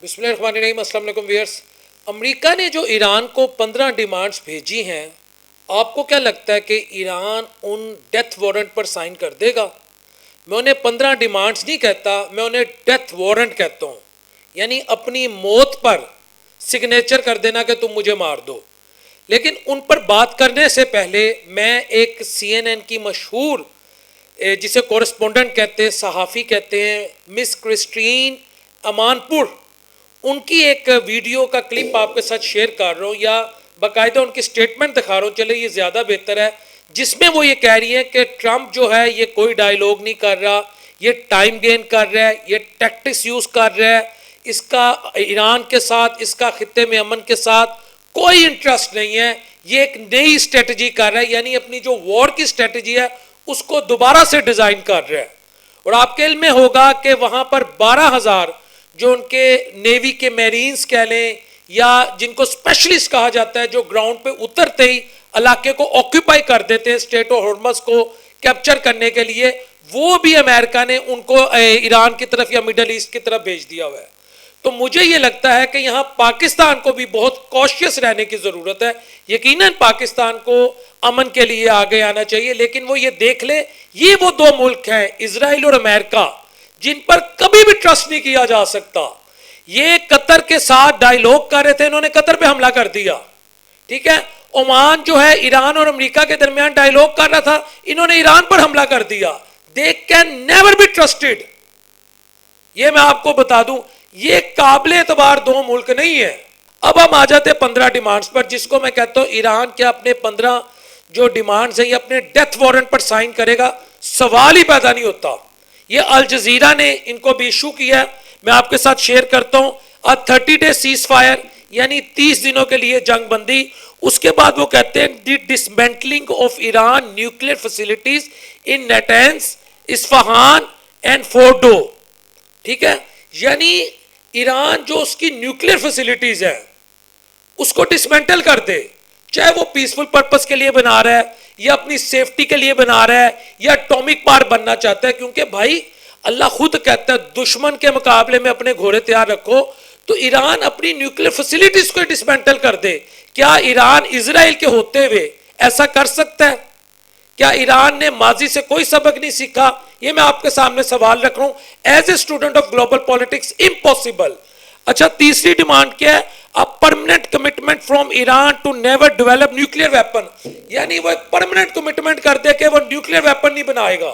بسم اللہ الرحمن الرحیم. السلام علیکم ویئرس. امریکہ نے جو ایران کو 15 ڈیمانڈز بھیجی ہیں، آپ کو کیا لگتا ہے کہ ایران ان ڈیتھ وارنٹ پر سائن کر دے گا؟ میں انہیں 15 ڈیمانڈز نہیں کہتا، میں انہیں ڈیتھ وارنٹ کہتا ہوں، یعنی اپنی موت پر سگنیچر کر دینا کہ تم مجھے مار دو. لیکن ان پر بات کرنے سے پہلے میں ایک CNN کی مشہور جسے کورسپونڈنٹ کہتے ہیں، صحافی کہتے ہیں، مس کرسٹین امان پور، ان کی ایک ویڈیو کا کلپ آپ کے ساتھ شیئر کر رہا ہوں، یا باقاعدہ ان کی سٹیٹمنٹ دکھا رہا ہوں، چلے یہ زیادہ بہتر ہے، جس میں وہ یہ کہہ رہی ہے کہ ٹرمپ جو ہے یہ کوئی ڈائیلاگ نہیں کر رہا، یہ ٹائم گین کر رہا ہے، یہ ٹیکٹکس یوز کر رہا ہے، اس کا ایران کے ساتھ، اس کا خطے میں امن کے ساتھ کوئی انٹرسٹ نہیں ہے، یہ ایک نئی اسٹریٹجی کر رہا ہے، یعنی اپنی جو وار کی اسٹریٹجی ہے اس کو دوبارہ سے ڈیزائن کر رہا ہے. اور آپ کے علم میں ہوگا کہ وہاں پر 12,000 جو ان کے نیوی کے میرینز کہہ لیں یا جن کو اسپیشلسٹ کہا جاتا ہے، جو گراؤنڈ پہ اترتے ہی علاقے کو آکیوپائی کر دیتے ہیں، اسٹیٹ آف ہارمز کو کیپچر کرنے کے لیے، وہ بھی امریکہ نے ان کو ایران کی طرف یا مڈل ایسٹ کی طرف بھیج دیا ہوا ہے. تو مجھے یہ لگتا ہے کہ یہاں پاکستان کو بھی بہت کوشیس رہنے کی ضرورت ہے. یقیناً پاکستان کو امن کے لیے آگے آنا چاہیے، لیکن وہ یہ دیکھ لے یہ وہ دو ملک ہیں، اسرائیل اور امریکہ، جن پر کبھی بھی ٹرسٹ نہیں کیا جا سکتا. یہ قطر کے ساتھ ڈائیلاگ کر رہے تھے، انہوں نے قطر پہ حملہ کر دیا. ٹھیک ہے، عمان جو ہے ایران اور امریکہ کے درمیان ڈائیلاگ کر رہا تھا، انہوں نے ایران پر حملہ کر دیا. They can never be trusted. یہ میں آپ کو بتا دوں، یہ قابل اعتبار دو ملک نہیں ہے. اب ہم آ جاتے 15 ڈیمانڈز پر، جس کو میں کہتا ہوں ایران کیا اپنے 15 جو ڈیمانڈز ہیں یہ اپنے ڈیتھ وارنٹ پر سائن کرے گا؟ سوال ہی پیدا نہیں ہوتا. یہ الجزیرہ نے ان کو بھی ایشو کیا ہے، میں آپ کے ساتھ شیئر کرتا ہوں. 30 ڈے سیز فائر، یعنی 30 دنوں کے لیے جنگ بندی. اس کے بعد وہ کہتے ہیں the dismantling of Iran nuclear facilities in Natanz, Isfahan and Fordow. ٹھیک ہے، یعنی ایران جو اس کی نیوکلیئر فیسلٹیز ہیں اس کو ڈسمینٹل کر دے، چاہے وہ پیسفل پرپس کے لیے بنا رہا ہے یا اپنی سیفٹی کے لیے بنا رہا ہے یا اٹامک پار بننا چاہتا ہے. کیونکہ بھائی اللہ خود کہتا ہے دشمن کے مقابلے میں اپنے گھوڑے تیار رکھو. تو ایران اپنی نیوکلیئر فیسلٹیز کو ڈسمینٹل کر دے. کیا ایران اسرائیل کے ہوتے ہوئے ایسا کر سکتا ہے؟ کیا ایران نے ماضی سے کوئی سبق نہیں سیکھا؟ یہ میں آپ کے سامنے سوال رکھ رہا ہوں as a student of global politics. Impossible. اچھا، تیسری ڈیمانڈ کیا ہے؟ A permanent commitment from Iran to never develop nuclear weapon, یعنی وہ ایک پرماننٹ کمٹمنٹ کر دے کہ وہ نیوکلیئر ویپن نہیں بنائے گا.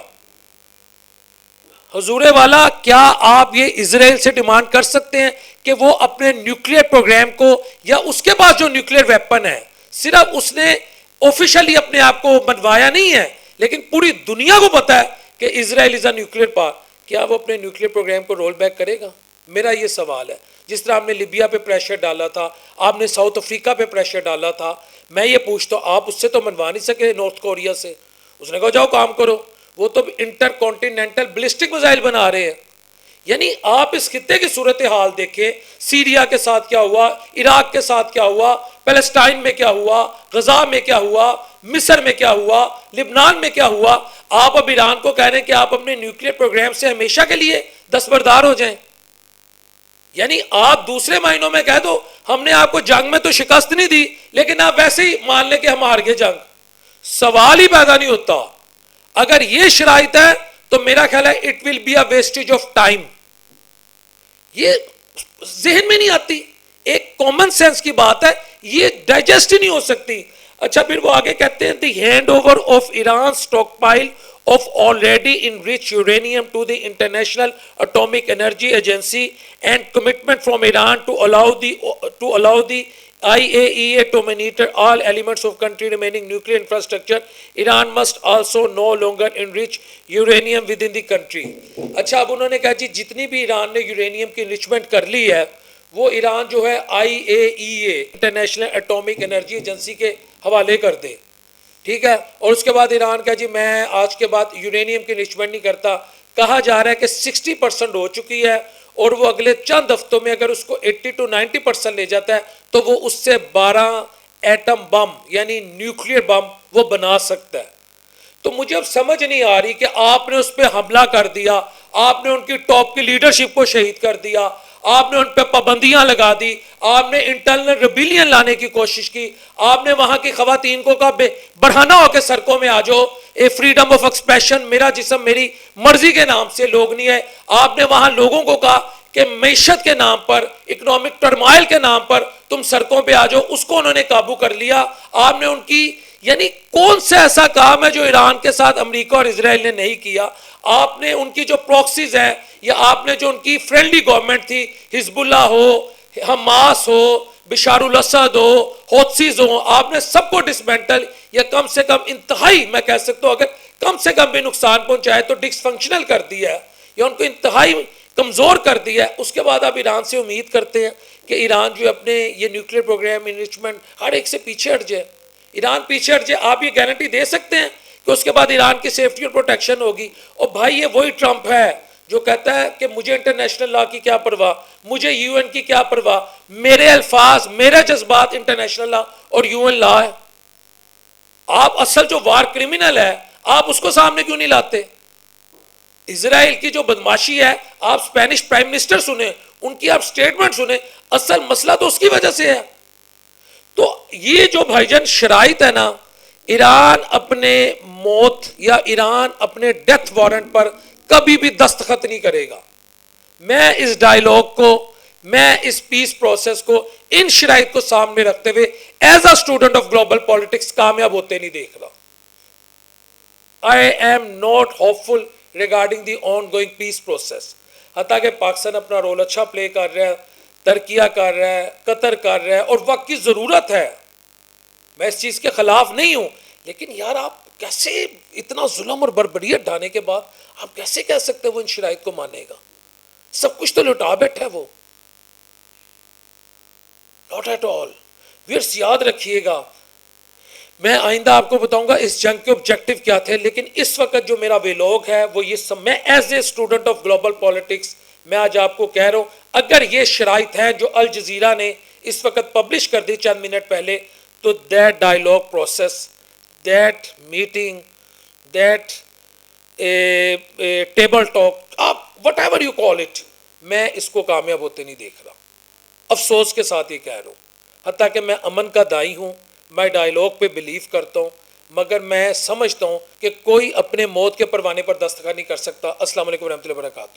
حضور والا، کیا آپ یہ اسرائیل سے ڈیمانڈ کر سکتے ہیں کہ وہ اپنے نیوکلیئر پروگرام کو، یا اس کے پاس جو نیوکلیئر ویپن ہے صرف اس نے آفیشلی اپنے آپ کو بنوایا نہیں ہے لیکن پوری دنیا کو پتا ہے کہ اسرائیل از اے نیوکلیئر پاور، کیا وہ اپنے نیوکلیئر پروگرام کو رول بیک کرے گا؟ میرا یہ سوال ہے. جس طرح آپ نے لیبیا پہ پریشر ڈالا تھا، آپ نے ساؤتھ افریقہ پہ پریشر ڈالا تھا، میں یہ پوچھتا ہوں آپ اس سے تو منوا نہیں سکے نارتھ کوریا سے. اس نے کہا جاؤ کام کرو، وہ تو انٹر کانٹیننٹل بلسٹک میزائل بنا رہے ہیں. یعنی آپ اس خطے کی صورتحال دیکھیں، سیریا کے ساتھ کیا ہوا، عراق کے ساتھ کیا ہوا، پیلسٹائن میں کیا ہوا، غزہ میں کیا ہوا، مصر میں کیا ہوا، لبنان میں کیا ہوا. آپ اب ایران کو کہہ رہے ہیں کہ آپ اپنے نیوکلیئر پروگرام سے ہمیشہ کے لیے دستبردار ہو جائیں. یعنی آپ دوسرے معنوں میں کہہ دو ہم نے آپ کو جنگ میں تو شکست نہیں دی لیکن آپ ویسے ہی مان لیں کہ ہم ہار گئے جنگ. سوال ہی پیدا نہیں ہوتا. اگر یہ شرائط ہے تو میرا خیال ہے it will be a wastage of time. یہ ذہن میں نہیں آتی، ایک کامن سینس کی بات ہے، یہ ڈائجسٹ ہی نہیں ہو سکتی. اچھا، پھر وہ آگے کہتے ہیں the handover of Iran stockpile of already enriched uranium to the International Atomic Energy Agency and commitment from Iran to allow the IAEA to monitor all elements of country remaining nuclear infrastructure. Iran must also no longer enrich uranium within the country. اچھا، اب انہوں نے کہا جی جتنی بھی ایران نے uranium کی انرچمنٹ کر لی ہے وہ ایران جو ہے IAEA international atomic energy agency کے حوالے کر دے. ٹھیک ہے، اور اس کے بعد ایران کا جی میں آج کے بعد یورینیم کی انرچمنٹ نہیں کرتا. کہا جا رہا ہے کہ 60% ہو چکی ہے اور وہ اگلے چند ہفتوں میں اگر اس کو 80 to 90% لے جاتا ہے تو وہ اس سے 12 ایٹم بم یعنی نیوکلیئر بم وہ بنا سکتا ہے. تو مجھے اب سمجھ نہیں آ رہی کہ آپ نے اس پہ حملہ کر دیا، آپ نے ان کی ٹاپ کی لیڈرشپ کو شہید کر دیا، آپ نے ان پہ پابندیاں لگا دی, آپ نے انٹرنل ریبیلین لانے کی کوشش کی, آپ نے وہاں کی خواتین کو کہا بڑھانا ہو کے سڑکوں میں آ جاؤ, اے فریڈم آف ایکسپریشن, میرا جسم میری مرضی کے نام سے لوگ نہیں ہے. آپ نے وہاں لوگوں کو کہا کہ معیشت کے نام پر, اکنامک ٹرمائل کے نام پر تم سڑکوں پہ آ جاؤ, اس کو انہوں نے قابو کر لیا. آپ نے ان کی, یعنی کون سا ایسا کام ہے جو ایران کے ساتھ امریکہ اور اسرائیل نے نہیں کیا. آپ نے ان کی جو پروکسیز ہیں, یا آپ نے جو ان کی فرینڈلی گورنمنٹ تھی, حزب اللہ ہو, حماس ہو, بشار الاسد ہو, ہوتھیز ہو, آپ نے سب کو ڈسمینٹل یا کم سے کم انتہائی, میں کہہ سکتا ہوں اگر کم سے کم بھی نقصان پہنچائے تو ڈس فنکشنل کر دیا ہے, یا ان کو انتہائی کمزور کر دیا ہے. اس کے بعد آپ ایران سے امید کرتے ہیں کہ ایران جو اپنے یہ نیوکلیر پروگرام, انریچمنٹ, ہر ایک سے پیچھے ہٹ جائے. ایران پیچھے ہٹ جائے, آپ یہ گارنٹی دے سکتے ہیں کہ اس کے بعد ایران کی سیفٹی اور پروٹیکشن ہوگی؟ اور بھائی یہ وہی ٹرمپ ہے جو کہتا ہے کہ مجھے انٹرنیشنل لا کی کیا پرواہ, مجھے یو این کی کیا پرواہ, میرے الفاظ, میرے جذبات انٹرنیشنل لا اور یو این لا ہے. آپ اصل جو وار کرمنل ہے آپ اس کو سامنے کیوں نہیں لاتے؟ اسرائیل کی جو بدماشی ہے, آپ اسپینش پرائم منسٹر سنیں, ان کی آپ سٹیٹمنٹ سنیں, اصل مسئلہ تو اس کی وجہ سے ہے. تو یہ جو بھائی جان شرائط ہے نا, ایران اپنے موت یا ایران اپنے ڈیتھ وارنٹ پر کبھی بھی دستخط نہیں کرے گا. میں اس ڈائیلاگ کو, میں اس پیس پروسیس کو ان شرائط کو سامنے رکھتے ہوئے as a student of global politics کامیاب ہوتے نہیں دیکھ رہا. I am not hopeful regarding the ongoing peace process. حتیٰ کہ پاکستان اپنا رول اچھا پلے کر رہا ہے, ترکیہ کر رہا ہے, قطر کر رہا ہے, اور وقت کی ضرورت ہے, میں اس چیز کے خلاف نہیں ہوں. لیکن یار آپ کیسے اتنا ظلم اور بربریت ڈھانے کے بعد آپ کیسے کہہ سکتے ہیں وہ ان شرائط کو مانے گا؟ سب کچھ تو لٹا بیٹھا ہے وہ. Not at all. ویئرس یاد رکھیے گا, میں آئندہ آپ کو بتاؤں گا اس جنگ کے آبجیکٹو کیا تھے, لیکن اس وقت جو میرا ویلوگ ہے وہ یہ سب, میں as a student of global politics میں آج آپ کو کہہ رہا ہوں, اگر یہ شرائط ہیں جو الجزیرہ نے اس وقت پبلش کر دی چند منٹ پہلے, تو that dialogue process, that meeting, that table talk, آپ whatever you call it, میں اس کو کامیاب ہوتے نہیں دیکھ رہا. افسوس کے ساتھ یہ کہہ رہا ہوں, حتیٰ کہ میں امن کا دائی ہوں, میں ڈائیلاگ پہ بلیو کرتا ہوں, مگر میں سمجھتا ہوں کہ کوئی اپنے موت کے پروانے پر دستخط نہیں کر سکتا. السلام علیکم ورحمۃ اللہ وبرکاتہ.